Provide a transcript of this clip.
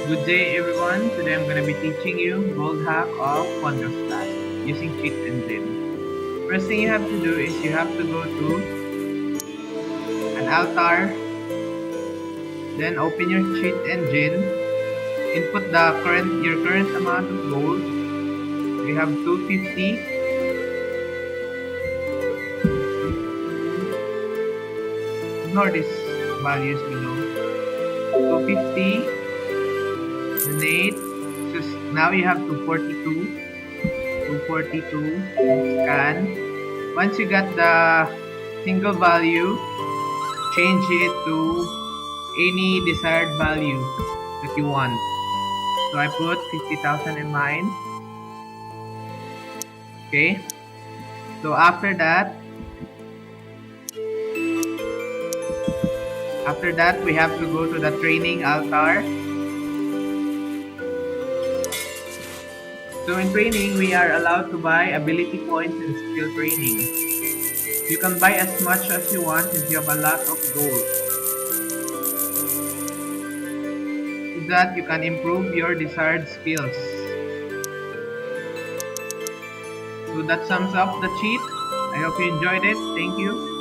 Good day everyone, today I'm going to be teaching you gold hack of Wondrous using cheat engine. First thing you have to do is you have to go to an altar, then open your cheat engine, input your current amount of gold. We have 250, ignore these values below. 250, donate, so now you have 242, scan. Once you got the single value, change it to any desired value that you want. So I put 50,000 in mine. Okay. So after that we have to go to the training altar. So in training we are allowed to buy ability points and skill training. You can buy as much as you want since you have a lot of gold. So that you can improve your desired skills. So that sums up the cheat. I hope you enjoyed it. Thank you.